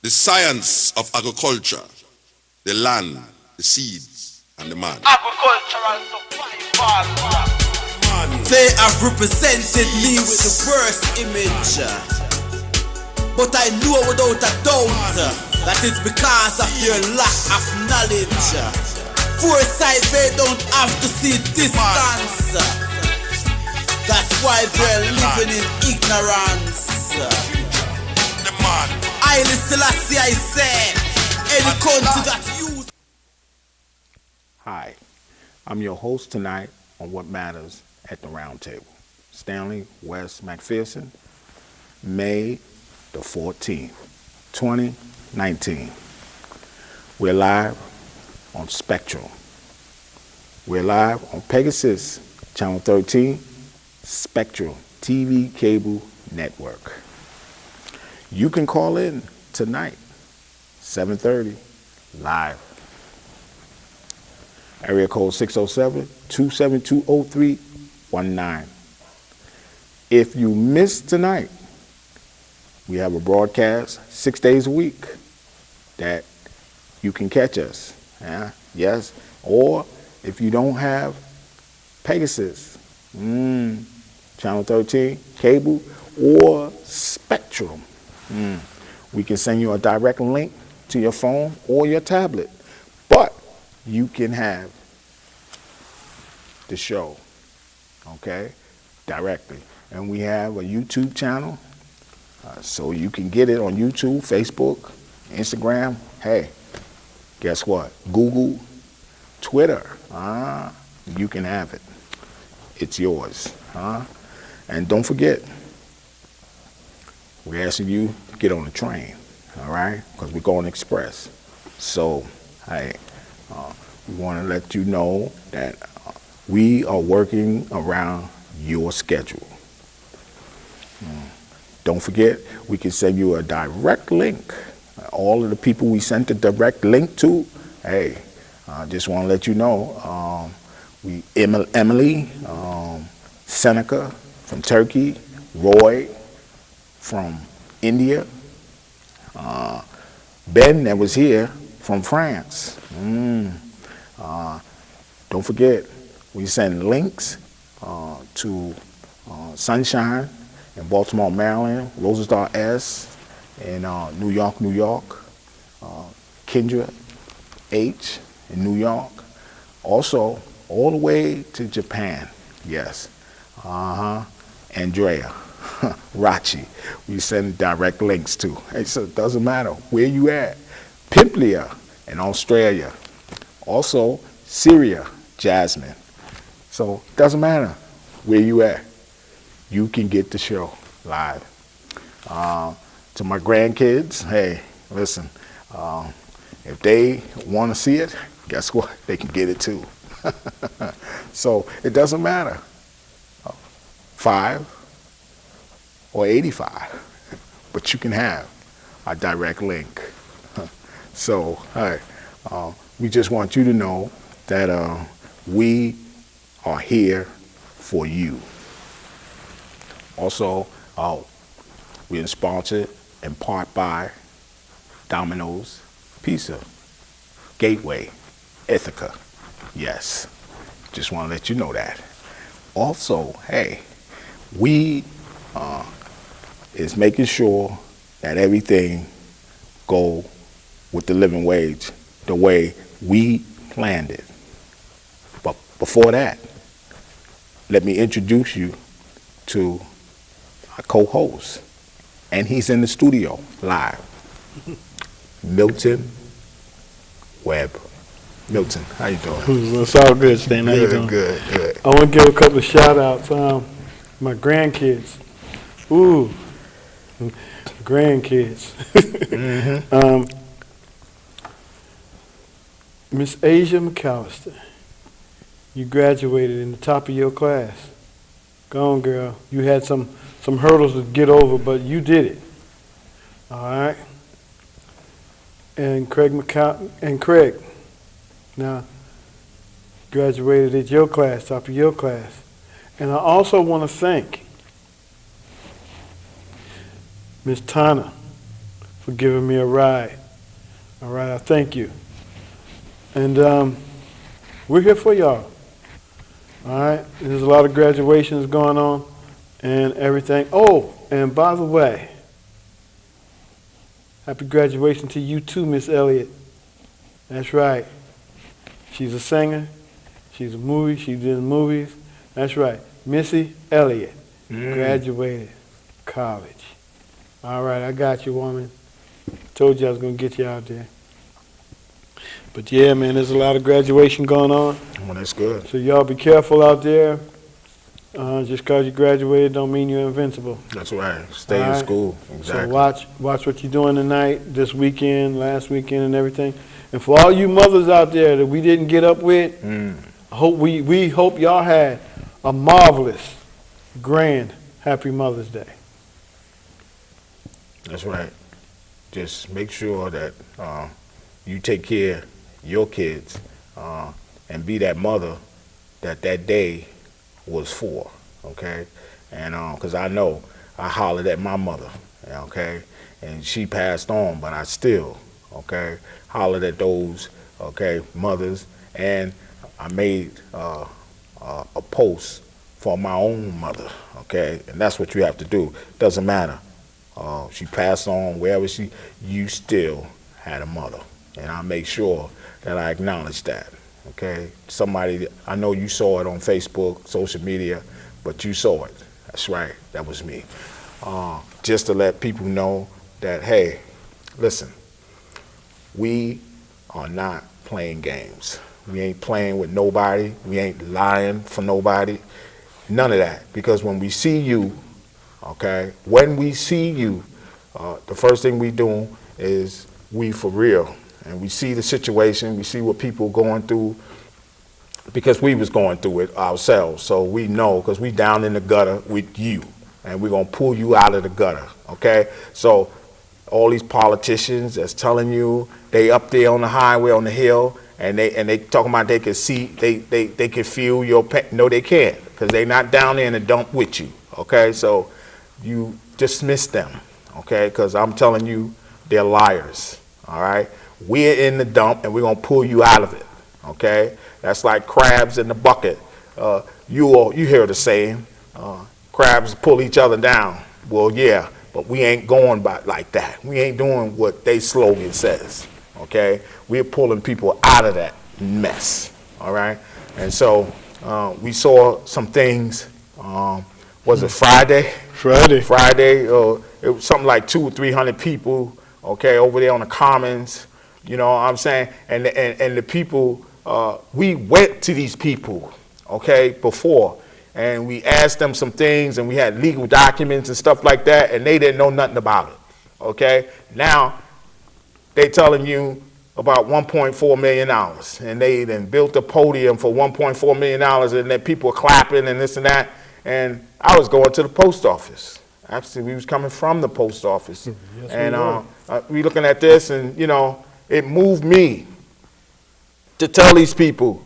the science of agriculture, the land, the seeds, and the man. Agricultural survival. They have represented me with the worst image, but I know without a doubt that it's because of your lack of knowledge. Foresight, they don't have to see distance. That's why they're living in ignorance. The man. I Chelasway, I say, any country that use. Hi, I'm your host tonight on What Matters at the Roundtable. Stanley West McPherson, May the 14th, 2019. We're live on Spectrum. We're live on Pegasus, Channel 13, Spectrum TV Cable Network. You can call in tonight, 7:30, live. Area code 607-272-0319. If you missed tonight, we have a broadcast 6 days a week that you can catch us. Yes. Or if you don't have Pegasus, Channel 13, cable, or Spectrum, we can send you a direct link to your phone or your tablet. But you can have the show, okay, directly. And we have a YouTube channel, so you can get it on YouTube, Facebook, Instagram. Hey, guess what? Google, Twitter, you can have it. It's yours. And don't forget, we're asking you to get on the train, all right? Because we're going express. So, hey, we want to let you know that we are working around your schedule. Don't forget, we can send you a direct link. All of the people we sent the direct link to, hey, I just want to let you know, Emily, Seneca from Turkey, Roy from India, Ben that was here from France. Don't forget, we send links to Sunshine in Baltimore, Maryland, Rosestar S in New York, Kendra H in New York, also all the way to Japan, yes, Andrea, Rachi, we send direct links to. Hey, so it doesn't matter where you at. Pimplia in Australia, also Syria, Jasmine. So it doesn't matter where you at. You can get the show live. To my grandkids, hey, listen, if they want to see it, guess what? They can get it too. So it doesn't matter, 5 or 85, but you can have a direct link. So, hey, we just want you to know that we are here for you. Also, we're sponsored in part by Domino's Pizza, Gateway, Ithaca. Yes, just want to let you know that. Also, hey, we is making sure that everything go with the living wage the way we planned it. But before that, let me introduce you to our co-host, and he's in the studio live, Milton Webb. Milton, how you doing? It's all good, Stan. How you doing? Good. I want to give a couple of shout-outs. My grandkids. Ooh, grandkids. Miss Asia McAllister, you graduated in the top of your class. Go on, girl. You had some hurdles to get over, but you did it. All right. And Craig, now, graduated at your class, top of your class. And I also want to thank Miss Tana for giving me a ride. All right, I thank you. And we're here for y'all. All right, there's a lot of graduations going on and everything. Oh, and by the way, happy graduation to you too, Miss Elliott. That's right. She's a singer. She's a movie. She did movies. That's right. Missy Elliott graduated college. All right, I got you, woman. Told you I was going to get you out there. But yeah, man, there's a lot of graduation going on. Well, that's good. So y'all be careful out there. Just because you graduated don't mean you're invincible. That's right. Stay in school. Exactly. So watch what you're doing tonight, this weekend, last weekend, and everything. And for all you mothers out there that we didn't get up with, we hope y'all had a marvelous, grand, happy Mother's Day. That's right. Just make sure that you take care of your kids and be that mother that day was for, okay? And because I know I hollered at my mother, okay? And she passed on, but I still, okay, hollered at those, okay, mothers. And I made a post for my own mother, okay? And that's what you have to do. Doesn't matter. She passed on, wherever you still had a mother. And I make sure that I acknowledge that, okay? Somebody, I know you saw it on Facebook, social media, but you saw it. That's right, that was me. Just to let people know that, hey, listen, we are not playing games. We ain't playing with nobody. We ain't lying for nobody. None of that. Because when we see you, okay, when we see you, the first thing we do is we for real. And we see the situation, we see what people going through, because we was going through it ourselves. So we know, because we down in the gutter with you, and we're going to pull you out of the gutter, okay? So all these politicians that's telling you they up there on the highway, on the hill, and they talking about they can see, they can feel your pain. No, they can't, because they not down there in the dump with you, okay? So you dismiss them, okay? Because I'm telling you, they're liars, all right? We're in the dump, and we're going to pull you out of it, okay? That's like crabs in the bucket. You hear the saying, crabs pull each other down. Well, yeah, but we ain't going by like that. We ain't doing what they slogan says, okay? We're pulling people out of that mess, all right? And so we saw some things, was it Friday? Friday, it was something like 200 or 300 people, okay, over there on the Commons, you know what I'm saying? And the people, we went to these people, okay, before, and we asked them some things, and we had legal documents and stuff like that, and they didn't know nothing about it, okay? Now, they telling you about $1.4 million, and they then built a podium for $1.4 million, and then people were clapping and this and that, and I was going to the post office. Actually, we was coming from the post office, yes, and we looking at this, and, you know, it moved me to tell these people,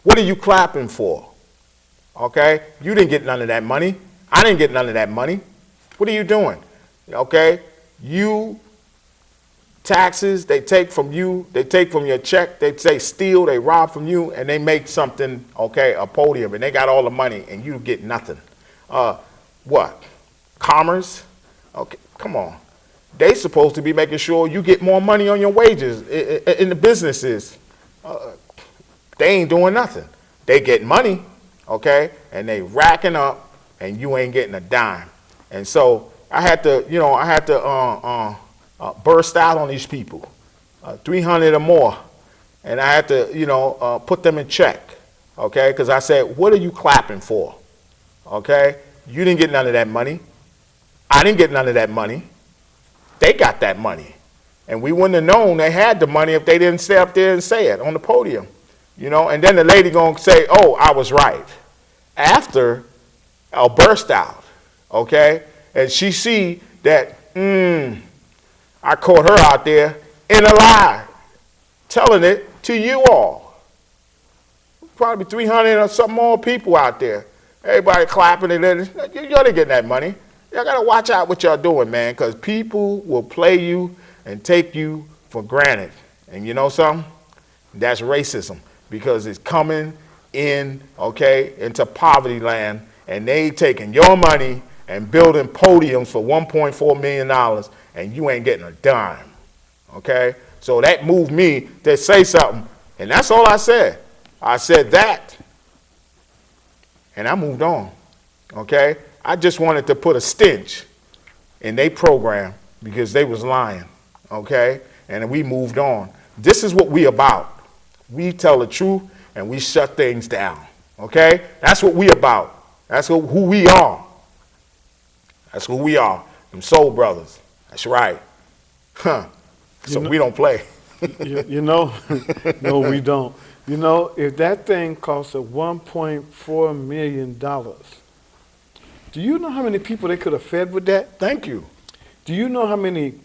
what are you clapping for? Okay? You didn't get none of that money. I didn't get none of that money. What are you doing? Okay? You, taxes, they take from you, they take from your check, they say steal, they rob from you, and they make something, okay, a podium, and they got all the money, and you get nothing. What? Commerce? Okay, come on. They supposed to be making sure you get more money on your wages in the businesses. They ain't doing nothing. They get money, okay, and they racking up, and you ain't getting a dime. And so I had to, you know, burst out on these people, 300 or more, and I had to, you know, put them in check, okay, because I said, what are you clapping for, okay? You didn't get none of that money. I didn't get none of that money. They got that money. And we wouldn't have known they had the money if they didn't stay up there and say it on the podium. You know, and then the lady gonna say, oh, I was right. After I'll burst out, okay? And she see that, I caught her out there in a lie, telling it to you all. Probably 300 or some more people out there. Everybody clapping and then, y'all didn't get that money. Y'all gotta watch out what y'all doing, man, because people will play you and take you for granted. And you know something? That's racism, because it's coming in, okay, into poverty land, and they taking your money and building podiums for $1.4 million, and you ain't getting a dime, okay? So that moved me to say something, and that's all I said. I said that, and I moved on, okay? I just wanted to put a stench in their program because they was lying, okay? And we moved on. This is what we about. We tell the truth and we shut things down, okay? That's what we about. That's who we are. That's who we are. Them soul brothers. That's right. Huh. So we don't play. You know, no, we don't. You know, if that thing costs $1.4 million, do you know how many people they could have fed with that? Thank you. Do you know how many,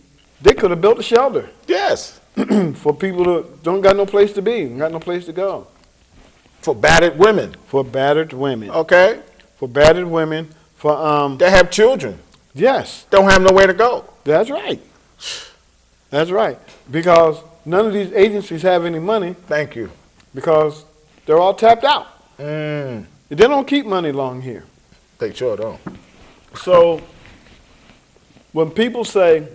they could have built a shelter Yes. for people who don't got no place to be, got no place to go. For battered women, For battered women. okay? For battered women, for, They have children. yes, Don't have nowhere to go. that's right. That's right. Because none of these agencies have any money Thank you. because they're all tapped out. Mm, They don't keep money long here. they sure don't. So when people say,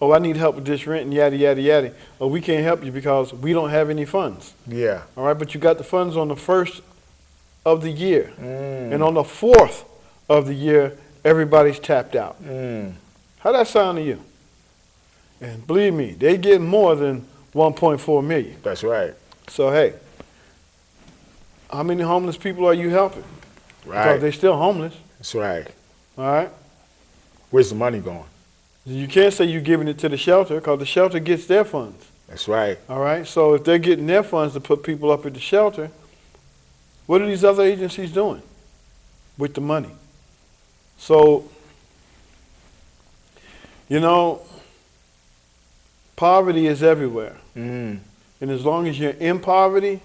oh, I need help with this rent and yada, yada, yada, oh, we can't help you because we don't have any funds. Yeah. All right, but you got the funds on the 1st of the year. Mm, And on the 4th of the year, everybody's tapped out. mm. How that sound to you? And believe me, they get more than 1.4 million. That's right. So, hey, how many homeless people are you helping? Because Right. they're still homeless, That's right. all right? Where's the money going? You can't say you're giving it to the shelter because the shelter gets their funds, That's right. all right? So if they're getting their funds to put people up at the shelter, what are these other agencies doing with the money? So, you know, poverty is everywhere. Mm, And as long as you're in poverty,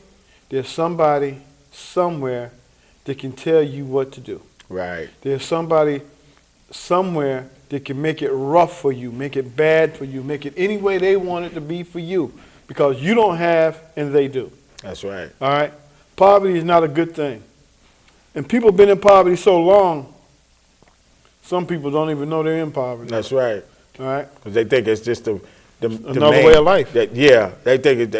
there's somebody somewhere that can tell you what to do. right. There's somebody somewhere that can make it rough for you, make it bad for you, make it any way they want it to be for you because you don't have and they do. That's right. All right? Poverty is not a good thing. And people have been in poverty so long, some people don't even know they're in poverty. That's right. All right? Because they think it's just the Another main- way of life. Yeah, they think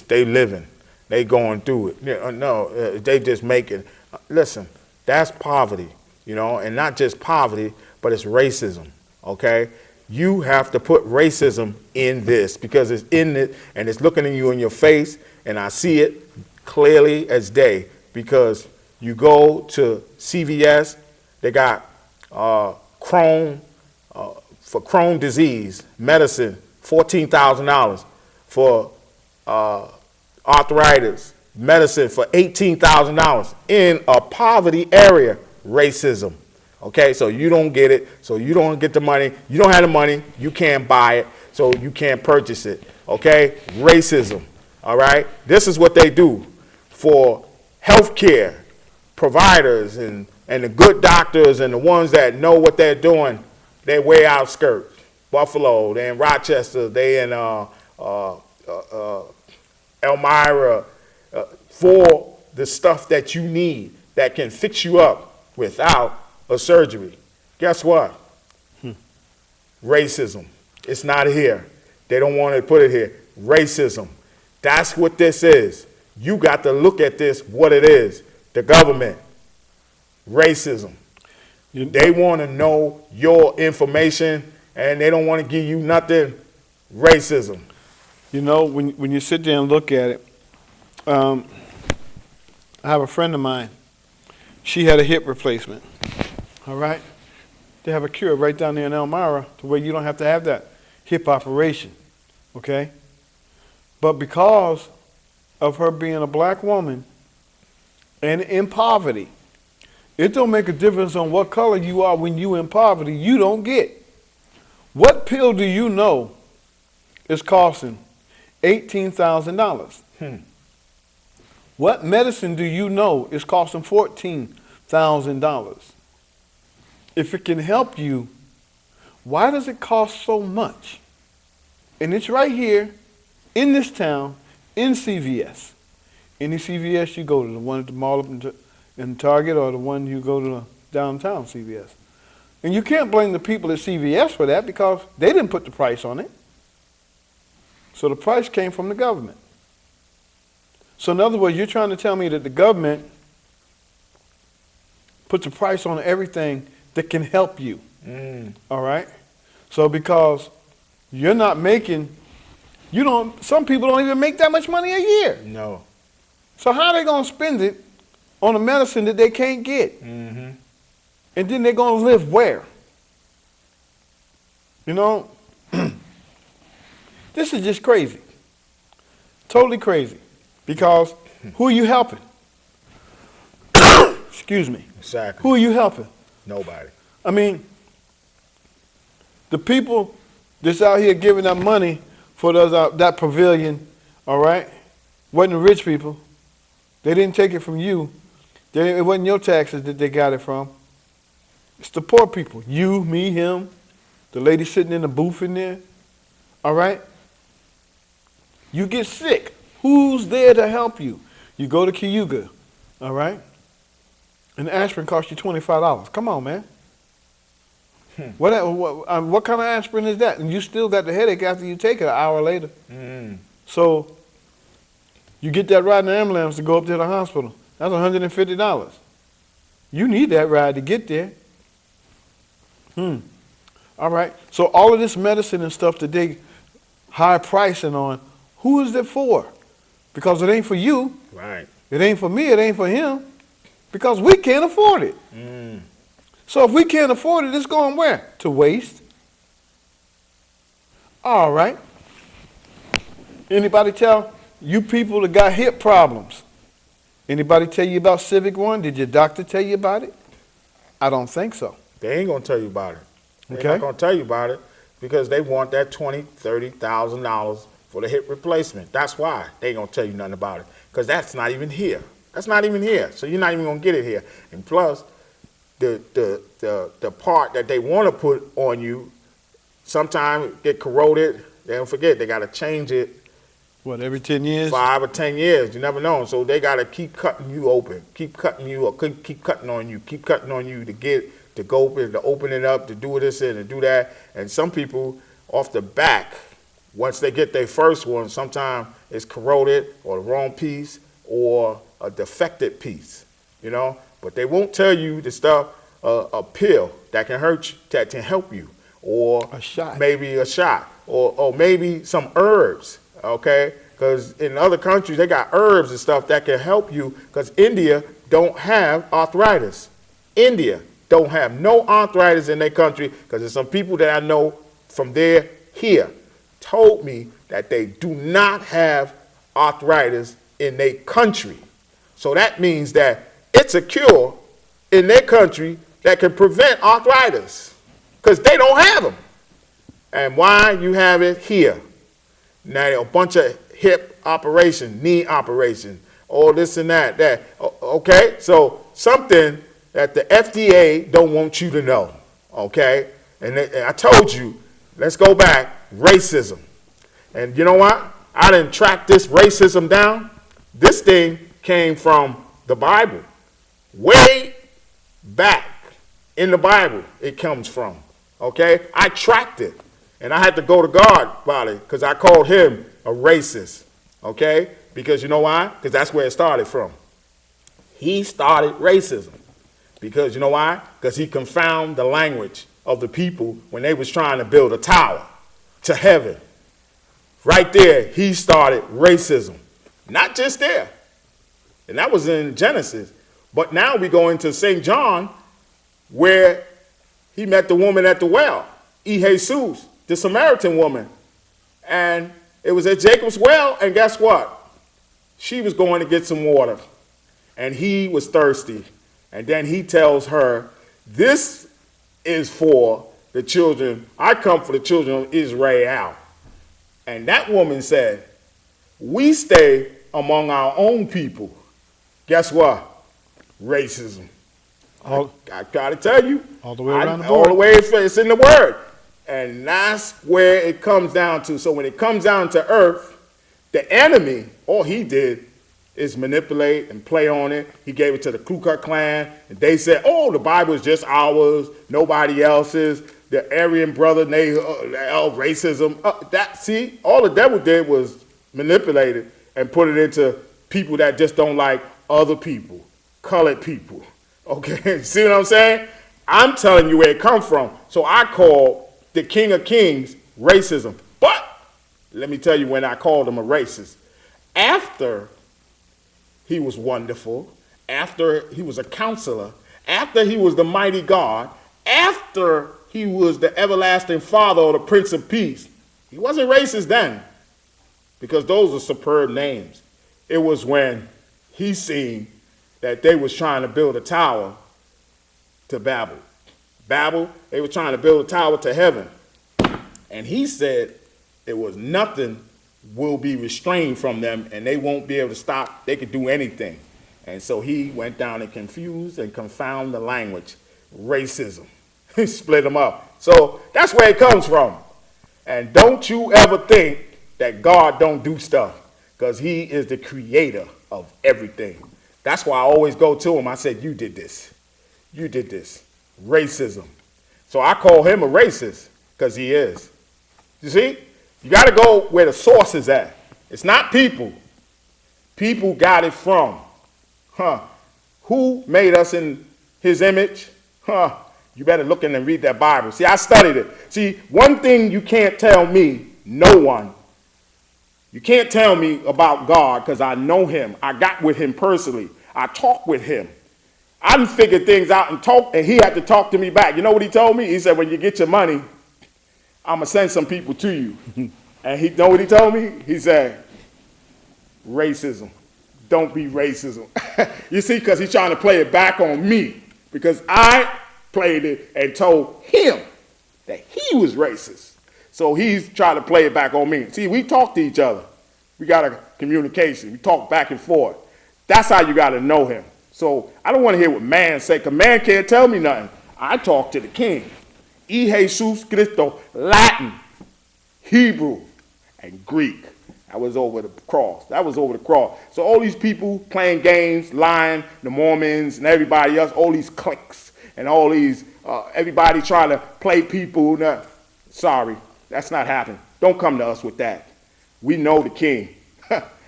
they living, they going through it. Yeah, no, they just making. Listen, that's poverty, you know, and not just poverty, but it's racism. Okay, you have to put racism in this because it's in it and it's looking at you in your face, and I see it clearly as day. Because you go to CVS, they got Crohn for Crohn disease medicine. $14,000 for arthritis, medicine for $18,000 in a poverty area. Racism. Okay, so you don't get it, so you don't get the money. You don't have the money, you can't buy it, so you can't purchase it. Okay, racism. All right, this is what they do for healthcare providers and the good doctors and the ones that know what they're doing. They're way outskirts. Buffalo, they in Rochester, they in Elmira, for the stuff that you need that can fix you up without a surgery. Guess what? Racism. It's not here. They don't want to put it here. Racism. That's what this is. You got to look at this, what it is. The government. Racism. They want to know your information and they don't want to give you nothing. Racism. You know, when you sit there and look at it, I have a friend of mine. She had a hip replacement. All right? They have a cure right down there in Elmira to where you don't have to have that hip operation. Okay? But because of her being a black woman and in poverty, it don't make a difference on what color you are when you in poverty. You don't get. What pill do you know is costing $18,000? What medicine do you know is costing $14,000? If it can help you, why does it cost so much? And it's right here in this town, in CVS. Any CVS you go to, the one at the mall up in Target or the one you go to the downtown CVS. And you can't blame the people at CVS for that because they didn't put the price on it. So the price came from the government. So in other words, you're trying to tell me that the government puts a price on everything that can help you. All right? So because you're not making, some people don't even make that much money a year. No. So how are they going to spend it on a medicine that they can't get? Mm-hmm. And then they're going to live where? You know? This is just crazy. Totally crazy. Because who are you helping? Excuse me. Exactly. Who are you helping? Nobody. I mean, the people that's out here giving out money for that pavilion, all right, wasn't the rich people. They didn't take it from you. It wasn't your taxes that they got it from. It's the poor people. You, me, him, the lady sitting in the booth in there, all right? You get sick. Who's there to help you? You go to Cayuga, all right? And aspirin costs you $25. Come on, man. What kind of aspirin is that? And you still got the headache after you take it an hour later. So you get that ride in the ambulance to go up to the hospital. That's $150. You need that ride to get there. All right. So all of this medicine and stuff that they high pricing on, who is it for? Because it ain't for you. Right. It ain't for me. It ain't for him. Because we can't afford it. So if we can't afford it, it's going where? To waste. All right. Anybody tell you people that got hip problems? Anybody tell you about Civic One? Did your doctor tell you about it? I don't think so. They ain't going to tell you about it. They're Okay. not going to tell you about it because they want that $20,000, $30,000 for the hip replacement. That's why they ain't going to tell you nothing about it because that's not even here. That's not even here. So you're not even going to get it here. And plus, the part that they want to put on you sometimes get corroded. They don't forget. They got to change it. What, every 10 years? 5 or 10 years. You never know. So they got to keep cutting you open. Keep cutting you or keep cutting on you. Keep cutting on you to go open, to open it up, to do this and to do that. And some people off the back, once they get their first one, sometimes it's corroded or the wrong piece or a defected piece, you know. But they won't tell you the stuff, a pill that can hurt you, that can help you, or a shot, maybe a shot, or maybe some herbs, okay? Because in other countries they got herbs and stuff that can help you. Because India don't have arthritis. India don't have no arthritis in their country because there's some people that I know from there here told me that they do not have arthritis in their country. So that means that it's a cure in their country that can prevent arthritis because they don't have them. And why you have it here? Now a bunch of hip operation, knee operation, all this and that. Okay, so something that the FDA don't want you to know, okay? And I told you, let's go back, racism. And you know what? I didn't track this racism down. This thing came from the Bible. Way back in the Bible it comes from, okay? I tracked it, and I had to go to God about it because I called him a racist, okay? Because you know why? Because that's where it started from. He started racism. Because you know why? Because he confounded the language of the people when they was trying to build a tower to heaven. Right there, he started racism. Not just there. And that was in Genesis. But now we go into St. John where he met the woman at the well, Jesus, the Samaritan woman. And it was at Jacob's well, and guess what? She was going to get some water, and he was thirsty. And then he tells her, this is for the children. I come for the children of Israel. And that woman said, we stay among our own people. Guess what? Racism. I got to tell you. All the way around the board. All the way, it's in the word. And that's where it comes down to. So when it comes down to earth, the enemy, all he did is manipulate and play on it. He gave it to the Ku Klux Klan, and they said, oh, the Bible is just ours, nobody else's. The Aryan brother, racism. See, all the devil did was manipulate it and put it into people that just don't like other people, colored people. Okay, see what I'm saying? I'm telling you where it comes from. So I call the King of Kings racism. But let me tell you when I called him a racist. After he was wonderful, after he was a counselor, after he was the mighty God, after he was the everlasting Father or the Prince of Peace, he wasn't racist then, because those are superb names. It was when he seen that they was trying to build a tower to Babel. They were trying to build a tower to heaven. And he said it was nothing will be restrained from them, and they won't be able to stop. They could do anything. And so he went down and confused and confound the language. Racism. He split them up. So that's where it comes from. And don't you ever think that God don't do stuff, because he is the creator of everything. That's why I always go to him. I said, you did this. You did this. Racism. So I call him a racist, because he is. You see? You got to go where the source is at. It's not people. People got it from. Who made us in his image? You better look in and read that Bible. See, I studied it. See, one thing you can't tell me, no one. You can't tell me about God, because I know him. I got with him personally. I talk with him. I done figured things out and talk, and he had to talk to me back. You know what he told me? He said, when you get your money, I'm going to send some people to you. And he know what he told me? He said, racism. Don't be racism. You see, because he's trying to play it back on me. Because I played it and told him that he was racist. So he's trying to play it back on me. See, we talk to each other. We got a communication. We talk back and forth. That's how you got to know him. So I don't want to hear what man say, because man can't tell me nothing. I talk to the king. Y Jesus Cristo, Latin, Hebrew, and Greek. That was over the cross. So all these people playing games, lying, the Mormons and everybody else, all these cliques and all these, everybody trying to play people. Sorry, that's not happening. Don't come to us with that. We know the king.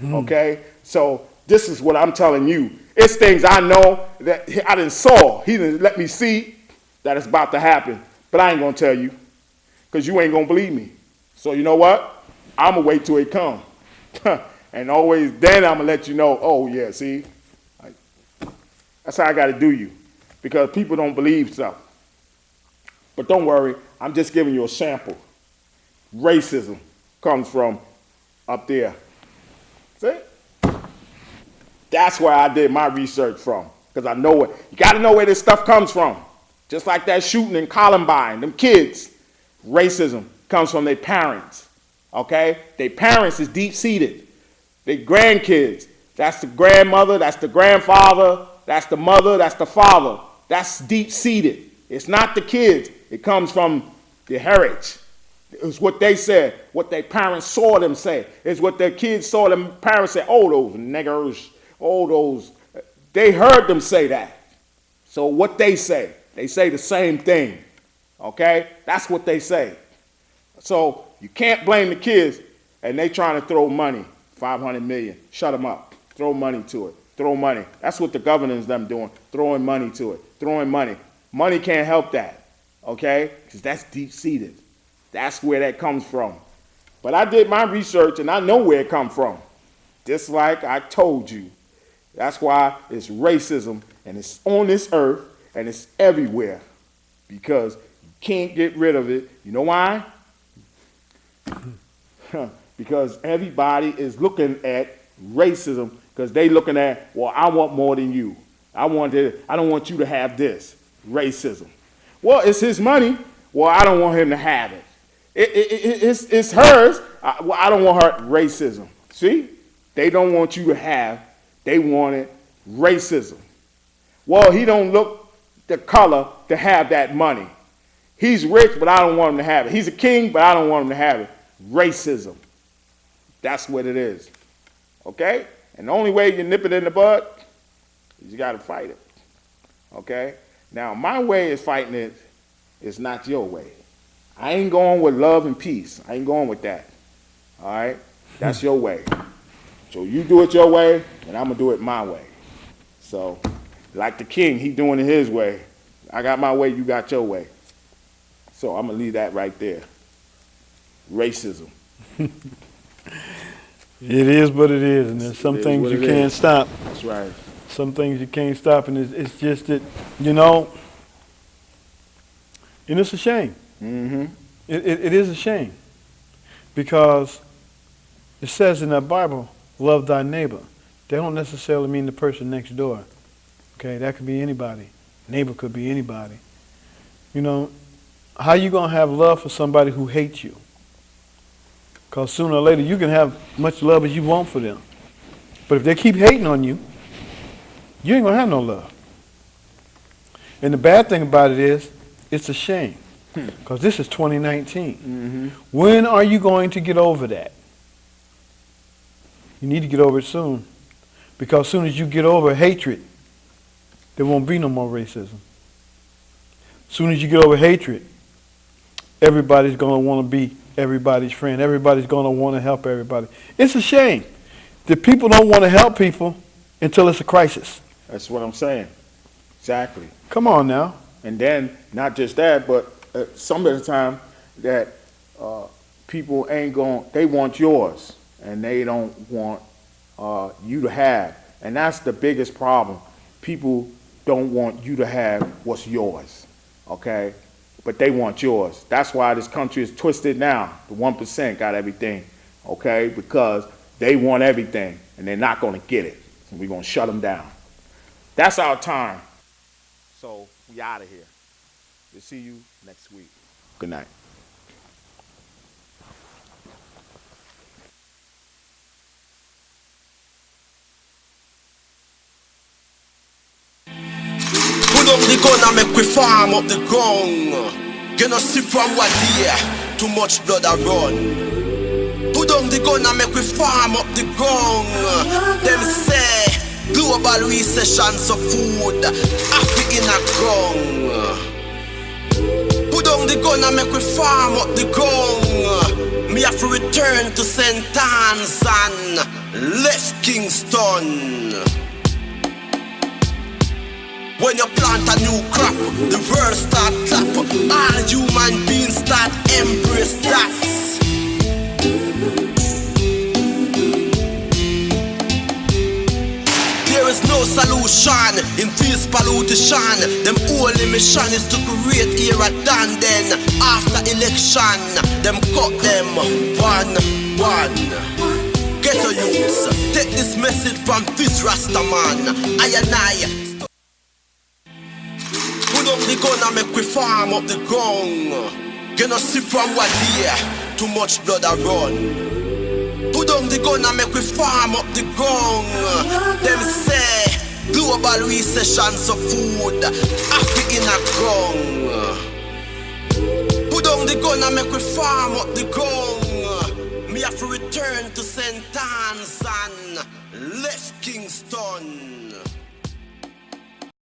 Okay? So this is what I'm telling you. It's things I know that I didn't saw. He didn't let me see that it's about to happen. But I ain't going to tell you, because you ain't going to believe me. So you know what? I'm going to wait till it come. And always then I'm going to let you know, oh, yeah, see? That's how I got to do you, because people don't believe stuff. But don't worry, I'm just giving you a sample. Racism comes from up there. See? That's where I did my research from, because I know it. You got to know where this stuff comes from. Just like that shooting in Columbine, them kids. Racism comes from their parents, okay? Their parents is deep-seated. Their grandkids, that's the grandmother, that's the grandfather, that's the mother, that's the father. That's deep-seated. It's not the kids. It comes from the heritage. It's what they said, what their parents saw them say. It's what their kids saw them parents say, oh, those niggers, oh, those. They heard them say that. So what they say the same thing, okay? That's what they say. So you can't blame the kids, and they trying to throw money, $500 million. Shut them up. Throw money to it. Throw money. That's what the governors them doing, throwing money to it, throwing money. Money can't help that, okay? Because that's deep-seated. That's where that comes from. But I did my research, and I know where it comes from. Just like I told you. That's why it's racism, and it's on this earth, and it's everywhere, because you can't get rid of it. You know why? Because everybody is looking at racism, because they looking at, well, I want more than you. I don't want you to have this. Racism. Well, it's his money. Well, I don't want him to have it. It's hers. Well, I don't want her. Racism. See? They don't want you to have. They wanted racism. Well, he don't look the color to have that money. He's rich, but I don't want him to have it. He's a king, but I don't want him to have it. Racism. That's what it is. Okay? And the only way you nip it in the bud is you got to fight it. Okay? Now, my way of fighting it is not your way. I ain't going with love and peace. I ain't going with that. All right? That's your way. So you do it your way, and I'm going to do it my way. So, like the king, he doing it his way. I got my way, you got your way. So I'm going to leave that right there. Racism. It is what it is, and there's some things you can't stop. That's right. Some things you can't stop, and it's just that, you know, and it's a shame. Mm-hmm. It is a shame, because it says in the Bible, love thy neighbor. They don't necessarily mean the person next door. Okay, that could be anybody. Neighbor could be anybody. You know, how you going to have love for somebody who hates you? Because sooner or later, you can have much love as you want for them. But if they keep hating on you, you ain't going to have no love. And the bad thing about it is, it's a shame. Because this is 2019. Mm-hmm. When are you going to get over that? You need to get over it soon. Because as soon as you get over hatred, there won't be no more racism. As soon as you get over hatred, everybody's going to want to be everybody's friend. Everybody's going to want to help everybody. It's a shame that people don't want to help people until it's a crisis. That's what I'm saying. Exactly. Come on now. And then, not just that, but some of the time that people ain't going, they want yours, and they don't want you to have. And that's the biggest problem. People don't want you to have what's yours, okay? But they want yours. That's why this country is twisted now. The 1% got everything, okay? Because they want everything, and they're not going to get it. So we're going to shut them down. That's our time. So we out of here. We'll see you next week. Good night. Put up the gun and make we farm up the ground. You know see from what here, too much blood a run. Put down the gun and make we farm up the ground. Them say global recession so food happy in a ground. Put down the gun and make we farm up the ground. Me have to return to St. Anne's and left Kingston. When you plant a new crop, the world start clap. All human beings start embrace that. There is no solution in this pollution. Them only mission is to create era done. Then after election, them cut them one. Get a youths, take this message from this Rasta man. I and I. Put up the gun and make we farm up the ground. You know see from what here, too much blood a run. Put down the gun and make we farm up the ground. Them say global recession so food happy in a ground. Put down the gun and make we farm up the ground. Me have to return to St. Anne's and left Kingston.